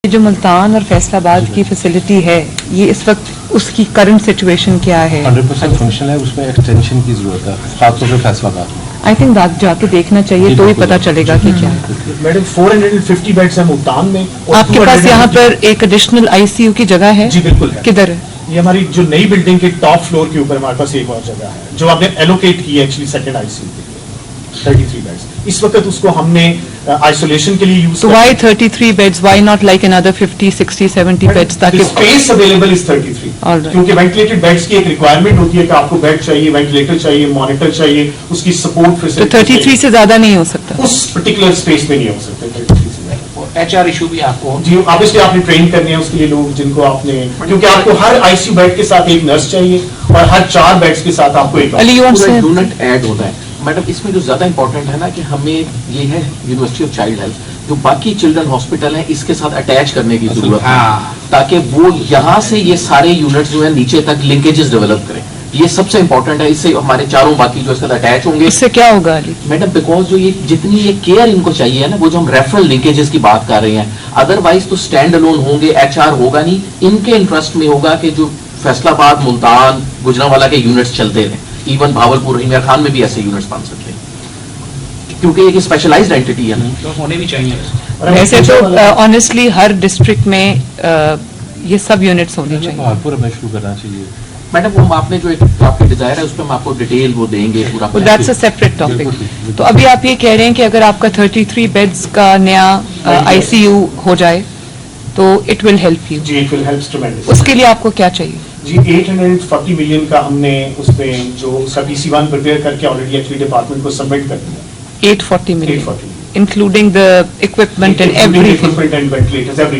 جو ملتان اور فیصل آباد کی فیسلٹی ہے یہ اس وقت اس کی کرنٹ سچویشن کیا ہے؟ 100% فنکشن ہے، اس میں ایکسٹینشن کی ضرورت ہے، خاص طور پہ فیصل آباد میں. آئی تھنک جا کے دیکھنا چاہیے تو ہی پتا چلے گا کہ کیا ہے. میڈم 450 بیڈس ہیں ملتان میں. آپ کے پاس یہاں پر ایک ایڈیشنل آئی سی یو کی جگہ ہے؟ جی بالکل. کدھر ہے یہ ہماری جو نئی بلڈنگ کے ٹاپ فلور کے اوپر ہمارے پاس ایک اور جگہ ہے جو آپ نے ایلوکیٹ کی ہے actually second I C U کے لیے 33 بیڈس. اس وقت اس کو ہم نے آئسولیشن کے لیے یوز تو why 33 beds, why not like another 50 60 70 beds تاکہ اسپیس اویلیبل از 33 کیونکہ وینٹیلیٹڈ بیڈس کی ایک ریکوائرمنٹ ہوتی ہے کہ آپ کو بیڈ چاہیے، وینٹیلیٹر چاہیے، مانیٹر چاہیے، اس کی سپورٹ فیسلٹی. تو 33 سے زیادہ نہیں ہو سکتا اس پرٹیکولر اسپیس میں نہیں ہو سکتا 33 سے زیادہ. ایچ آر ایشو بھی آپ کو جی آبویسلی آپ نے ٹرین کرنے ہیں اس کے لیے لوگ جن کو آپ نے، کیونکہ آپ کو ہر آئی سی یو بیڈ کے ساتھ ایک نرس چاہیے اور ہر 4 بیڈس کے ساتھ آپ کو ایک یونٹ ایڈ ہوتا ہے. میڈم اس میں جو زیادہ امپورٹنٹ ہے نا کہ ہمیں یہ ہے یونیورسٹی آف چائلڈ ہیلتھ جو باقی چلڈرن ہاسپٹل ہیں اس کے ساتھ اٹیچ کرنے کی ضرورت ہے تاکہ وہ یہاں سے یہ سارے یونٹ جو ہے نیچے تک لنکیجز ڈیولپ کریں. یہ سب سے امپورٹنٹ ہے. اس سے ہمارے چاروں باقی جو اس کے ساتھ اٹیچ ہوں گے. اس سے کیا ہوگا علی؟ میڈم بیکاز جو یہ جتنی یہ کیئر ان کو چاہیے ہے نا وہ جو ہم ریفرل لنکیجز کی بات کر رہے ہیں ادروائز تو اسٹینڈ الون ہوں گے، ایچ آر ہوگا نہیں. ان کے انٹرسٹ میں ہوگا کہ جو فیصل آباد، ملتان، گجرانوالہ کے یونٹس چلتے رہیں. ایون بھاولپور، ہنگار خان میں بھی ایسے یونٹس بن سکتے ہیں کیونکہ ایک اسپیشلائزڈ اینٹی ہے نا. ہونے بھی چاہیے. ویسے تو آنیسٹلی ہر ڈسٹرکٹ میں یہ سب یونٹس ہونے چاہیے. بھالپور میں شروع کرنا چاہیے. میڈم وہ آپ نے جو ایک آپ کی ڈیزائر ہے اس پہ ہم آپ کو ڈیٹیل وہ دیں گے پورا. That's a separate topic. تو ابھی آپ یہ کہہ رہے ہیں کہ اگر آپ کا 33 بیڈز کا نیا آئی سی یو ہو جائے تو اٹ ول ہیلپ یو. جی اٹ ول ہیلپ ٹریمنڈس. اس کے لیے آپ کو کیا چاہیے؟ جی 840 ملین کا ہم نے اس پہ جو سب PC1 پریپیئر کر کے آلریڈی ایکچولی ڈپارٹمنٹ کو سبمٹ کر دیا. 840 million including the equipment and ایوری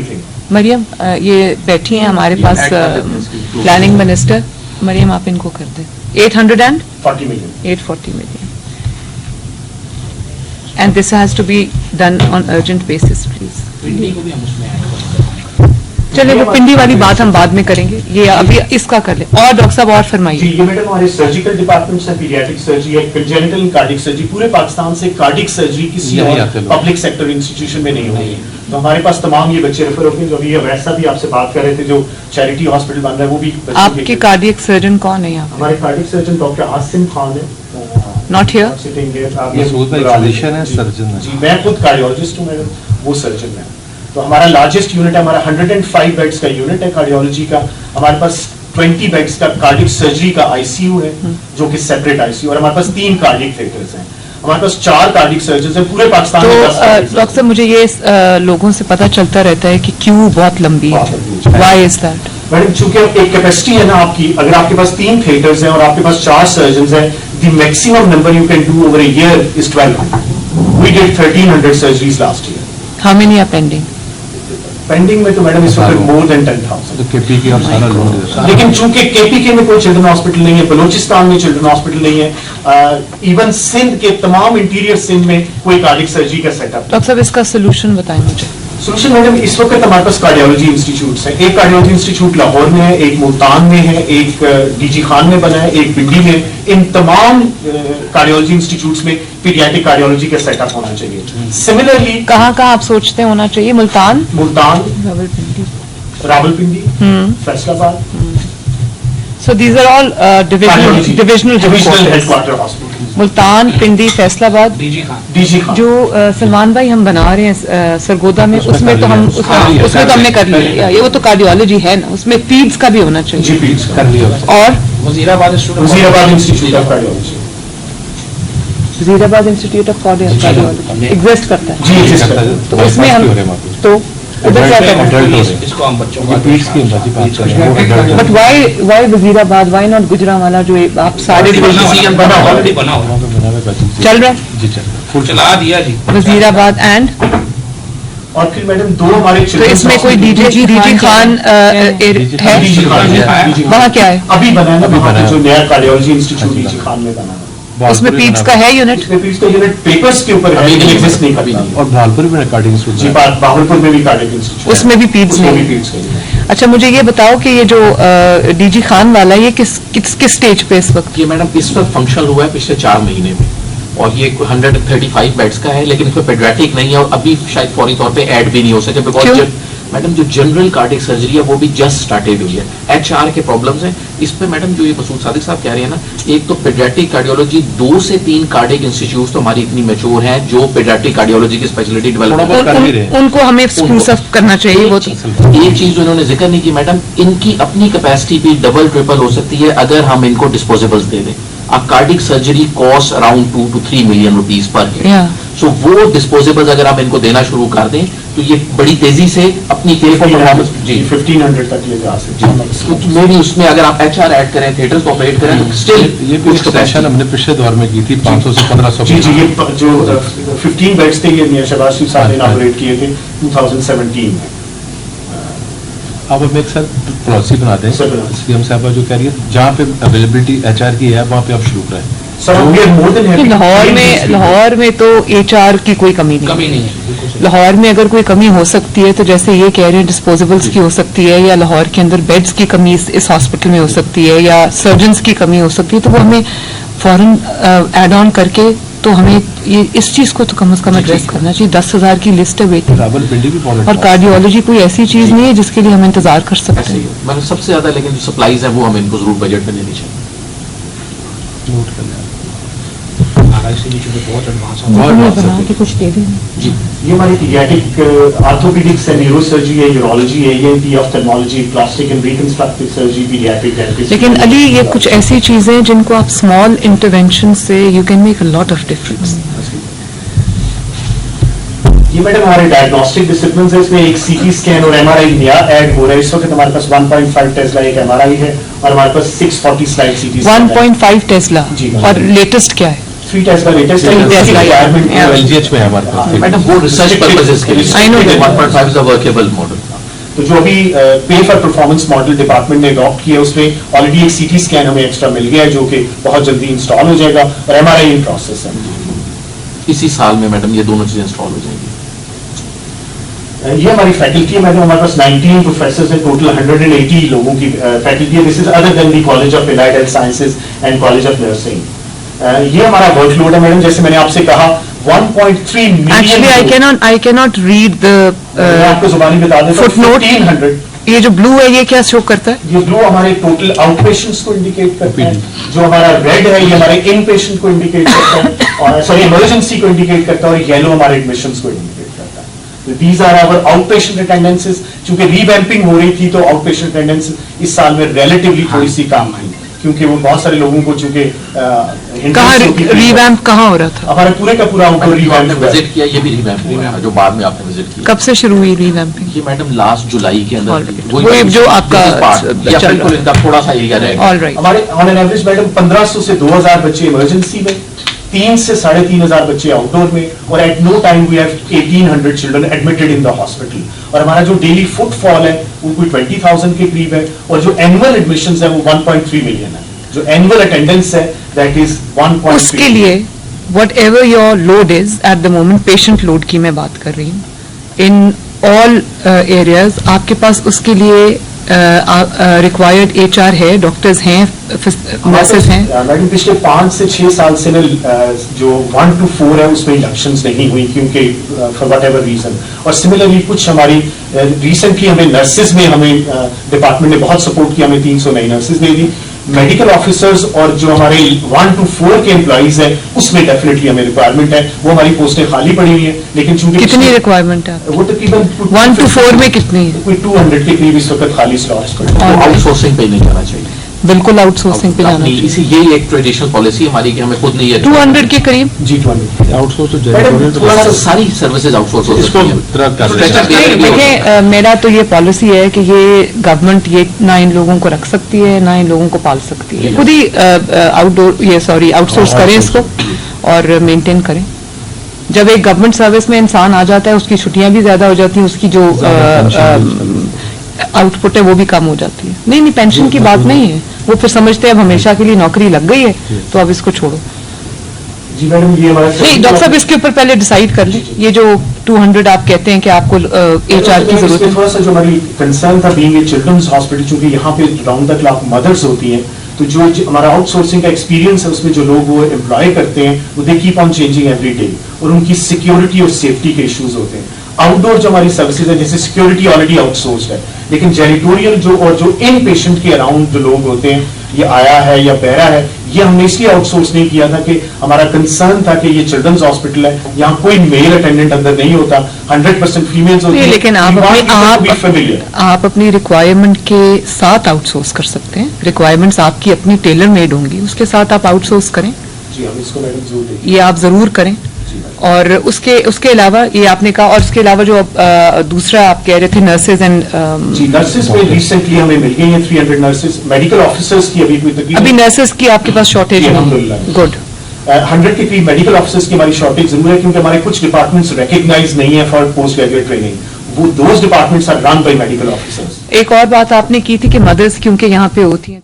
تھنگ. مریم یہ بیٹھی ہیں ہمارے پاس پلاننگ منسٹر. مریم آپ ان کو کر دیں 840 million and this has to be done on urgent basis please. Pindi کو بھی ہم اس میں ایڈ کریں. چلے وہ پنڈی والی بات ہم بعد میں کریں گے، یہ ابھی اس کا کر لیں. اور ڈاکٹر صاحب اور فرمائیے. جی یہ میڈم ہمارے سرجیکل ڈپارٹمنٹس ہیں، پیڈیاٹرک سرجری ہے، کنجنٹل اینڈ کارڈک سرجری. پورے پاکستان سے کارڈک سرجری کسی اور پبلک سیکٹر انسٹیٹیوشن میں نہیں ہوئی. تو ہمارے پاس تمام یہ بچے ریفر ہوتے ہیں. جو ابھی ویسا بھی آپ سے بات کر رہے تھے جو چیریٹی ہاسپٹل بن رہا ہے وہ بھی. آپ کے کارڈیک سرجن کون ہے یہاں؟ ہمارے cardiac surgeon doctor Asim Khan ہے. Not hair. جی میں خود کارڈیولوجسٹ ہوں میڈم، وہ سرجن ہے. تو ہمارا لارجسٹ یونٹ ہے، ہمارا 105 بیڈس کا یونٹ ہے کارڈیولوجی کا. ہمارے پاس 20 بیڈس کا کارڈک سرجری کا آئی سی یو ہے جو کہ سیپریٹ آئی سی یو. اور ہمارے پاس 3 کارڈک تھیٹرز ہیں. ہمارے پاس 4 کارڈک سرجنز ہیں پورے پاکستان میں. تو ڈاکٹر صاحب مجھے یہ لوگوں سے پتہ چلتا رہتا ہے کہ کیوں بہت لمبی ہے. Y is that? میڈم چونکہ ایک کیپیسٹی ہے نا آپ کی، اگر آپ کے پاس 3 تھیٹرز ہیں اور آپ کے پاس 4 سرجنز ہیں، the maximum number you can do over a year is 1200. We did 1300 surgeries last year. How many are pending? Pending میں تو میڈم اس وقت مور دین 10,000. لیکن چونکہ کے پی کے میں کوئی چلڈرن ہاسپٹل نہیں ہے، بلوچستان میں چلڈرن ہاسپٹل نہیں ہے، ایون سندھ کے تمام انٹیریئر سندھ میں کوئی کارڈک سرجری کا سیٹ اپ. ڈاکٹر صاحب اس کا سولوشن بتائیں مجھے. سولوشن میڈم اس وقت ہمارے پاس کارڈیولوجی انسٹیٹیوٹس ہیں. ایک کارڈیولوجی انسٹیٹیوٹ لاہور میں ہے، ایک ملتان میں ہے، ایک ڈی جی خان میں بنا ہے، ایک پنڈی میں. ان تمام کارڈیولوجی انسٹیٹیوٹس میں پیڈیاٹرک کارڈیولوجی کا سیٹ اپ ہونا چاہیے. سملرلی کہاں آپ سوچتے ہیں ہونا چاہیے؟ ملتان، راولپنڈی، فیصل آباد. So these are all divisional headquarter hospitals. Multan, Pindi, Faisal آباد. ڈی جی خان جو سلمان بھائی ہم بنا رہے ہیں سرگودا میں، اس میں تو ہم نے کر لیا. یہ وہ تو کارڈیولوجی ہے نا، اس میں پیڈس کا بھی ہونا چاہیے. جی پیڈس کر لیا. اور وزیر آباد انسٹیٹیوٹ آف کارڈیولوجی. وزیر آباد انسٹیٹیوٹ آف کارڈیولوجی ایگزسٹ کرتا ہے. جی ایگزسٹ کرتا ہے. تو اس میں ہم تو ادھر کیا کرتے ہیں؟ اس کو ہم بچوں کو بٹ وائی وزیر آباد، وائی ناٹ گجرانوالہ جو آپ سارے بنا ہوا چل رہا ہے چلا دیا جی. وزیر آباد اینڈ اور پھر میڈم 2 ہمارے تو اس میں کوئی ڈی جی خان ہے وہاں کیا ہے؟ ابھی بنا ہے جو نیا cardiology institute D G Khan میں بنا ہے. اس میں پیڈس کا ہے یونٹ؟ پیڈس کا یونٹ پیپرز کے اوپر ہے لیکن ایگزسٹ نہیں کرتا. اور بھالپور میں کارڈک انسٹیٹیوٹ. جی بھاولپور میں بھی کارڈک انسٹیٹیوٹ، اس میں بھی پیڈس نہیں. اچھا مجھے یہ بتاؤ کہ یہ جو ڈی جی خان والا یہ کس اسٹیج پہ اس وقت؟ یہ میڈم اس وقت فنکشنل ہوا ہے پچھلے 4 مہینے میں اور یہ 135 بیڈس کا ہے لیکن اس میں پیڈیاٹرک نہیں ہے اور ابھی شاید فوری طور پہ ایڈ بھی نہیں ہو سکے بیکاز मैडम जो जनरल कार्डिक सर्जरी है वो भी जस्ट स्टार्टेड हुई है, HR के प्रॉब्लम्स हैं इस पे मैडम। जो ये मसूद सादिक साहब कह रहे हैं ना, एक तो पेडियाट्रिक कार्डियोलॉजी 2 से 3 कार्डिक इंस्टीट्यूट तो हमारी इतनी मैच्योर हैं जो पेडियाट्रिक कार्डियोलॉजी की स्पेशलिटी डेवलप उनको हमें स्प्रूस अप करना चाहिए। वो एक चीज उन्होंने जिक्र नहीं की मैडम, इनकी अपनी कैपेसिटी भी डबल ट्रिपल हो सकती है अगर हम इनको डिस्पोजेबल्स दे दें। A cardiac surgery costs around 2 to 3 million rupees per head. So वो डिस्पोजेबल्स अगर आप इनको देना शुरू कर दें तो ये बड़ी तेजी से अपनी पे को परफॉर्मेंस जी 1500 तक ले जा सकते हैं। तो मे भी उसमें अगर आप HR ऐड करें, थिएटर्स को ऑपरेट करें तो स्टिल ये भी एक्सटेंशन हमने पिछले दौर में की थी 500 से 1500। जी ये जो 15 बेड्स थे ये मियां शहबाज शरीफ साहब ने इनॉग्रेट किए थे 2017 में। अब हम एक साथ पॉलिसी बनाते हैं, सीएम साहबा जो कह रही है जहाँ पे अवेलेबिलिटी HR की है वहाँ पे आप शुरू करें। लाहौर में तो HR की कोई कमी नहीं है। लाहौर में अगर कोई कमी हो सकती है तो जैसे ये कह रहे हैं डिस्पोजेबल्स की हो सकती है, या लाहौर के अंदर बेड्स की कमी इस हॉस्पिटल में हो सकती है, या सर्जन्स की कमी हो सकती है, तो वो हमें फौरन ऐड ऑन करके तो हमें ये इस चीज को तो कम से कम एड्रेस करना चाहिए। 10,000 की लिस्ट है वेटिंग, और कार्डियोलॉजी कोई ऐसी चीज नहीं है जिसके लिए हम इंतजार कर सकते हैं। मतलब सबसे ज्यादा लेकिन जो सप्लाईज है वो हमें इनको जरूर बजट में देनी चाहिए। नोट कर लें बहुत एडवांस बना के कुछ दे दें जी। ये हमारी पीडियाट्रिक आर्थोपेडिक्स है, न्यूरोसर्जरी है, यूरोलॉजी है, ENT, ophthalmology, plastic and reconstructive surgery, paediatric dentist. लेकिन अली ये कुछ ऐसी चीजें जिनको आप स्मॉल इंटरवेंशन से you can make a lot of difference. ये मैडम हमारे डायग्नोस्टिक डिसिप्लिन है, इसमें एक CT स्कैन और MRI नया ऐड हो रहा है। इस वक्त हमारे पास 1.5 टेस्ला एक MRI है और हमारे पास 640 स्लाइड CT स्कैन 1.5 टेस्ला और लेटेस्ट क्या है? 3 टेस्ला लेटेस्ट है। LGH में है हमारे पास मैडम वो रिसर्च पर्पसेस के लिए। I know that. 1.5 is a workable model. तो जो अभी पे फॉर परफॉर्मेंस मॉडल डिपार्टमेंट ने अडॉप्ट किया उसमें ऑलरेडी एक CT स्कैन हमें एक्स्ट्रा मिल गया है जो कि बहुत जल्दी इंस्टॉल हो जाएगा, और MRI इन प्रोसेस है। इसी साल में मैडम ये दोनों चीजें इंस्टॉल हो जाएंगी। ये हमारी फैकल्टी है मैडम, हमारे पास 19 प्रोफेसर्स हैं, टोटल 180 लोगों की फैकल्टी है। This is other than the college of allied health sciences and college of nursing. ये हमारा वर्कलोड है मैडम, जैसे मैंने आपसे कहा 1.3 million. Actually I can not read the आपको जुबानी बता देता हूं, 1500। ये जो ब्लू है ये क्या शो करता है? ये ब्लू हमारे टोटल आउट पेशेंट्स को इंडिकेट करता है, जो हमारा रेड है ये हमारे इन पेशेंट को इंडिकेट करता है, और सॉरी इमरजेंसी को इंडिकेट करता है, और येलो हमारे एडमिशंस को इंडिकेट करता है। तो these are our out patient attendances. चूंकि रीवैम्पिंग हो रही थी तो आउट पेशेंट अटेंडेंस इस साल में रिलेटिवली थोड़ी सी कम आई, क्योंकि वो बहुत सारे लोगों को चूंकि रिवैम्प कहाँ हो रहा था? हमारा पूरे का पूरा आउटडोर रिवैम्प विजिट किया, ये भी रिवैम्प हुआ जो बाद में आपने विजिट किया। कब से शुरू हुई रिवैम्पिंग? ये मैडम लास्ट जुलाई के अंदर वो जो आपका बिल्कुल इनका थोड़ा सा एरिया रहेगा। ऑलराइट। हमारे ऑन एन एवरेज मैडम 1500 से 2000 बच्चे इमरजेंसी में, 3 से 3500 बच्चे आउटडोर में, और at no time we have 1800 children admitted in the hospital. और हमारा जो डेली फुटफॉल है वो कोई 20,000 के करीब है, और जो एनुअल एडमिशंस है वो 1.3 मिलियन है। जो एनुअल अटेंडेंस है दैट इज 1.3। उसके लिए whatever your load is at the moment, patient load की मैं बात कर रही हूँ, इन ऑल एरियाज आपके पास उसके लिए रिक्वायर्ड HR है, डॉक्टर्स हैं, नर्सेस हैं? मैडम पिछले 5 से 6 साल से जो 1 to 4 है उसमें इंडक्शंस नहीं हुई, क्योंकि फॉर वट एवर रीजन। और सिमिलरली कुछ हमारी रिसेंटली हमें नर्सेज में हमें डिपार्टमेंट ने बहुत सपोर्ट किया, हमें 300 नई नर्सेज दे दी। मेडिकल ऑफिसर्स और जो हमारे 1 to 4 के एम्प्लॉइज है उसमें डेफिनेटली हमें रिक्वायरमेंट है, वो हमारी पोस्टें खाली पड़ी हुई है। लेकिन चूंकि कितनी रिक्वायरमेंट है? वो तकरीबन 1 to 4 में कितनी है? कोई 200 के करीब इस वक्त खाली स्लॉट्स पड़े हैं। आउटसोर्सिंग पे नहीं जाना चाहिए, बिल्कुल आउटसोर्सिंग पे जाना चाहिए। इसी यही एक ट्रेडिशनल पॉलिसी हमारी कि हमें खुद नहीं है 200 के करीब। जी 200 आउटसोर्स तो थोड़ा सा सारी सर्विसेज आउटसोर्स हो सकती हैं। देखिए मेरा तो ये पॉलिसी है कि ये गवर्नमेंट ये ना इन लोगों को रख सकती है ना इन लोगों को पाल सकती है, खुद ही आउटसोर्स करें इसको और मेंटेन करें। जब एक गवर्नमेंट सर्विस में इंसान आ जाता है उसकी छुट्टियां भी ज्यादा हो जाती हैं, उसकी जो आउटपुट है वो भी कम हो जाती है। नहीं पेंशन की बात नहीं है, वो फिर समझते हैं अब हमेशा के लिए नौकरी लग गई है तो अब इसको छोड़ो। जी मैडम ये हमारा नहीं डॉक्टर साहब इसके ऊपर पहले डिसाइड कर लें। ये जो 200 आप कहते हैं कि आपको HR की जरूरत है, थोड़ा सा जो हमारी कंसर्न था बीइंग ए चिल्ड्रंस हॉस्पिटल, चूंकि यहाँ पे राउंड द क्लॉक मदर्स होती हैं, तो जो हमारा आउटसोर्सिंग का एक्सपीरियंस है उसमें जो लोग वो एम्प्लॉय करते हैं वो they keep on changing every day, और उनकी सिक्योरिटी और सेफ्टी के इश्यूज होते हैं। आउटडोर जो हमारी सर्विसेज है, जैसे सिक्योरिटी ऑलरेडी आउटसोर्स्ड है, लेकिन जेनिटोरियल जो इन पेशेंट के अराउंड जो लोग होते हैं, ये आया है या बहरा है, ये हमने इसलिए आउटसोर्स नहीं किया था कि हमारा कंसर्न था कि ये चिल्ड्रंस हॉस्पिटल है, यहाँ कोई मेल अटेंडेंट अंदर नहीं होता, 100% फीमेल्स होती है, लेकिन आप अपनी रिक्वायरमेंट के साथ आउटसोर्स कर सकते हैं। रिक्वायरमेंट्स आपकी अपनी टेलर मेड होंगी, उसके साथ आप आउटसोर्स करें। जी हम इसको मैडम जरूर देंगे, ये आप जरूर करें। और उसके अलावा ये आपने कहा, और उसके अलावा जो दूसरा आप कह रहे थे नर्सेज एंड जी नर्सेज में रिसेंटली हमें मिल गई हैं 300 नर्सेज। मेडिकल ऑफिसर्स की अभी कोई तकलीफ, अभी नर्सेज की आपके पास शॉर्टेज है? गुड। 100 के करीब मेडिकल ऑफिसर्स की हमारी शॉर्टेज जरूर है, क्योंकि हमारे कुछ डिपार्टमेंट्स रिकग्नाइज नहीं है फॉर पोस्ट ग्रेजुएट ट्रेनिंग, वो those departments are run by medical officers. एक और बात आपने की थी कि मदर्स क्योंकि यहाँ पे होती हैं